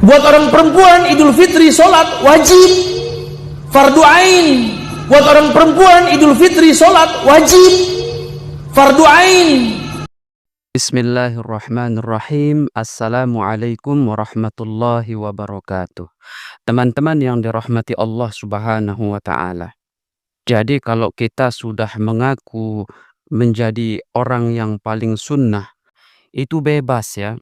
Buat orang perempuan Idul Fitri sholat wajib fardu ain. Buat orang perempuan Idul Fitri sholat wajib fardu ain. Bismillahirrahmanirrahim. Assalamualaikum warahmatullahi wabarakatuh. Teman-teman yang dirahmati Allah Subhanahu wa Ta'ala. Jadi kalau kita sudah mengaku menjadi orang yang paling sunnah, itu bebas ya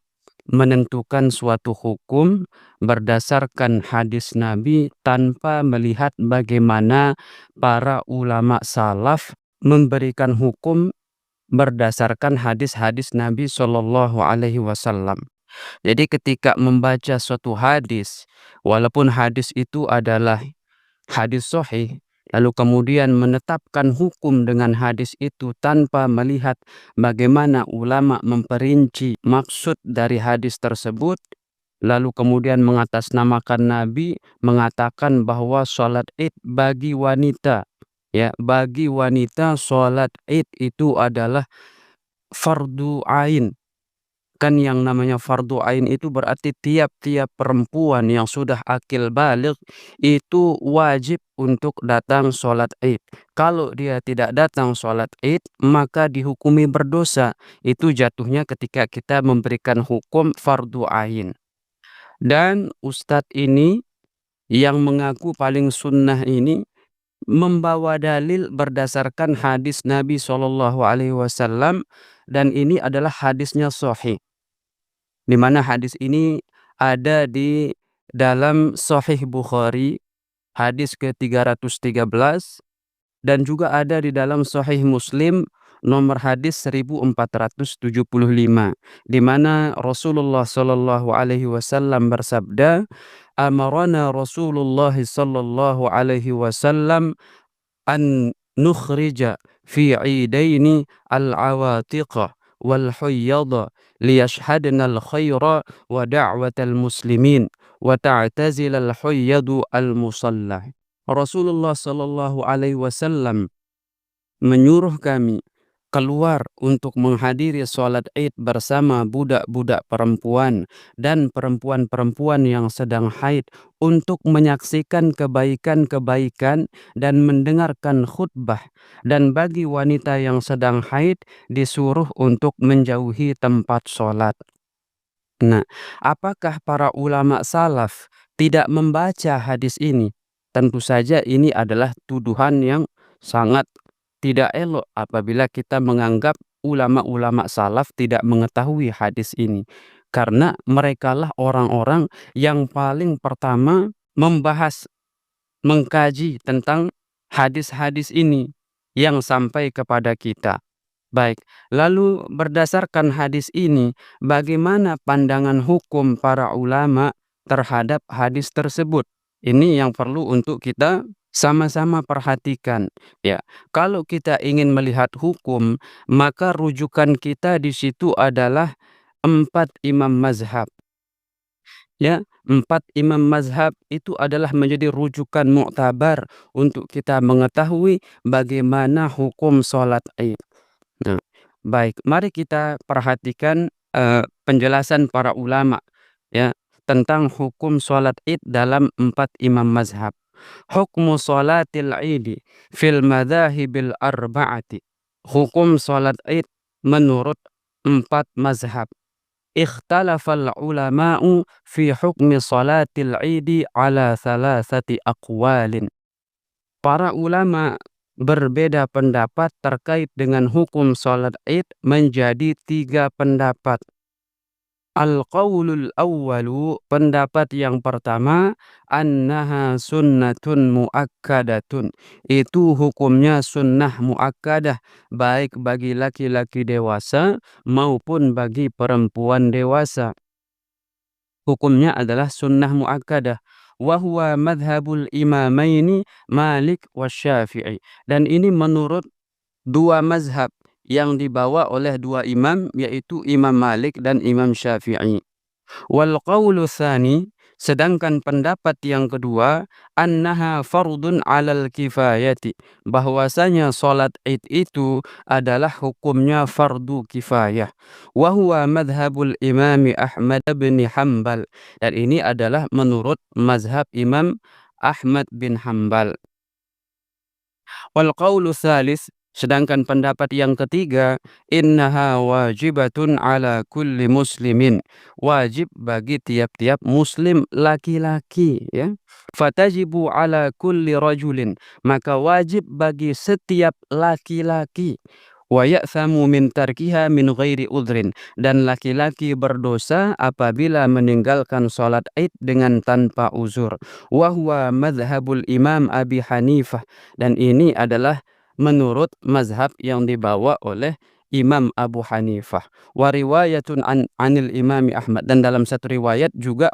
menentukan suatu hukum berdasarkan hadis Nabi tanpa melihat bagaimana para ulama salaf memberikan hukum berdasarkan hadis-hadis Nabi Shallallahu Alaihi Wasallam. Jadi ketika membaca suatu hadis, walaupun hadis itu adalah hadis sahih, lalu kemudian menetapkan hukum dengan hadis itu tanpa melihat bagaimana ulama memperinci maksud dari hadis tersebut, lalu kemudian mengatasnamakan Nabi mengatakan bahwa sholat id bagi wanita, ya, bagi wanita sholat id itu adalah fardu ain. Kan yang namanya fardu ain itu berarti tiap-tiap perempuan yang sudah akil baligh itu wajib untuk datang sholat id. Kalau dia tidak datang sholat id, maka dihukumi berdosa. Itu jatuhnya ketika kita memberikan hukum fardu ain. Dan ustadz ini yang mengaku paling sunnah ini membawa dalil berdasarkan hadis Nabi Shallallahu Alaihi Wasallam, dan ini adalah hadisnya sahih, di mana hadis ini ada di dalam Sahih Bukhari hadis ke-313 dan juga ada di dalam Sahih Muslim nomor hadis 1475, di mana Rasulullah Shallallahu Alaihi Wasallam bersabda, amarana Rasulullah Shallallahu Alaihi Wasallam an nukhrija fi idaini al-awatiqa wal huyyada liyashhadna al-khaira wa da'watal muslimin wa ta'tazil al-huyyadu al-musalla. Rasulullah sallallahu alaihi wasallam menyuruh kami keluar untuk menghadiri sholat id bersama budak-budak perempuan dan perempuan-perempuan yang sedang haid untuk menyaksikan kebaikan-kebaikan dan mendengarkan khutbah. Dan bagi wanita yang sedang haid disuruh untuk menjauhi tempat sholat. Nah, apakah para ulama salaf tidak membaca hadis ini? Tentu saja ini adalah tuduhan yang sangat tidak elok apabila kita menganggap ulama-ulama salaf tidak mengetahui hadis ini. Karena merekalah orang-orang yang paling pertama membahas, mengkaji tentang hadis-hadis ini yang sampai kepada kita. Baik, lalu berdasarkan hadis ini, bagaimana pandangan hukum para ulama terhadap hadis tersebut? Ini yang perlu untuk kita sama-sama perhatikan. Ya, kalau kita ingin melihat hukum, maka rujukan kita di situ adalah 4 imam mazhab. Ya, 4 imam mazhab itu adalah menjadi rujukan mu'tabar untuk kita mengetahui bagaimana hukum sholat id. Nah, baik, mari kita perhatikan penjelasan para ulama ya tentang hukum sholat id dalam 4 imam mazhab. Hukmu sholatil id fil madhahibil arba'ati. Hukum sholat id menurut 4 mazhab. Ikhtalafal ulama'u fi hukmi sholatil id ala thalathati aqwalin. Para ulama berbeda pendapat terkait dengan hukum sholat id menjadi 3 pendapat. Al-qawlul awwalu, pendapat yang pertama, annaha sunnatun muakkadatun. Itu hukumnya sunnah muakkadah, baik bagi laki-laki dewasa maupun bagi perempuan dewasa. Hukumnya adalah sunnah muakkadah. Wahuwa madhabul imamaini Malik wa Syafi'i. Dan ini menurut 2 mazhab yang dibawa oleh 2 imam, yaitu Imam Malik dan Imam Syafi'i. Wal qawlu tsani, Sedangkan pendapat yang kedua, annaha fardun 'alal kifayati, bahwasanya salat Id itu adalah hukumnya fardu kifayah. Wa huwa madhhabul Imam Ahmad bin Hanbal, dan ini adalah menurut mazhab Imam Ahmad bin Hanbal. Wal qaulu tsalis, sedangkan pendapat yang ketiga, innaha wajibatun ala kulli muslimin, wajib bagi tiap-tiap muslim laki-laki, ya. Fatajibu ala kulli rajulin, maka wajib bagi setiap laki-laki. Wa ya'thamu min tarkiha min ghairi udhrin, dan laki-laki berdosa apabila meninggalkan salat Id dengan tanpa uzur. Wa huwa madhhabul Imam Abi Hanifah, dan ini adalah menurut mazhab yang dibawa oleh Imam Abu Hanifah. Wa riwayatun anil Imam Ahmad, dan dalam satu riwayat juga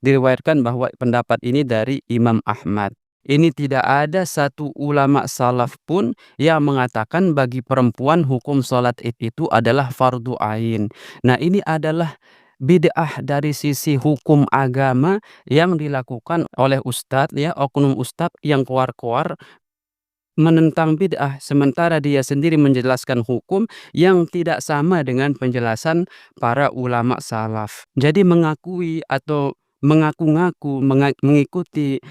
diriwayatkan bahwa pendapat ini dari Imam Ahmad. Ini tidak ada satu ulama salaf pun yang mengatakan bagi perempuan hukum salat Id itu adalah fardu ain. Nah, ini adalah bid'ah dari sisi hukum agama yang dilakukan oleh ustadz, ya, oknum ustadz yang keluar-keluar menentang bid'ah, sementara dia sendiri menjelaskan hukum yang tidak sama dengan penjelasan para ulama salaf. Jadi mengakui atau mengaku-ngaku mengikuti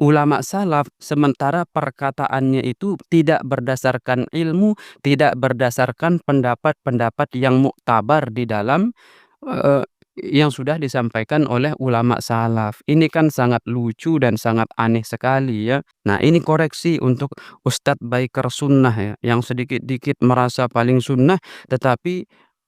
ulama salaf, sementara perkataannya itu tidak berdasarkan ilmu, tidak berdasarkan pendapat-pendapat yang muktabar di dalam Eee, yang sudah disampaikan oleh ulama salaf. Ini kan sangat lucu dan sangat aneh sekali, ya. Nah, ini koreksi untuk ustadz biker sunnah, ya, yang sedikit-dikit merasa paling sunnah, tetapi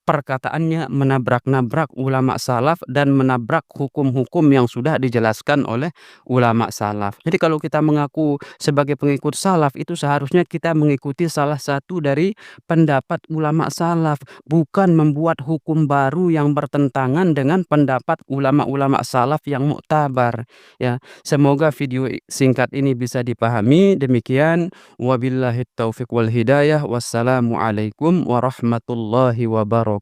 perkataannya menabrak-nabrak ulama salaf dan menabrak hukum-hukum yang sudah dijelaskan oleh ulama salaf. Jadi kalau kita mengaku sebagai pengikut salaf, itu seharusnya kita mengikuti salah satu dari pendapat ulama salaf, bukan membuat hukum baru yang bertentangan dengan pendapat ulama-ulama salaf yang muktabar, ya. Semoga video singkat ini bisa dipahami. Demikian, wabillahi taufik wal hidayah. Wassalamualaikum warahmatullahi wabarakatuh.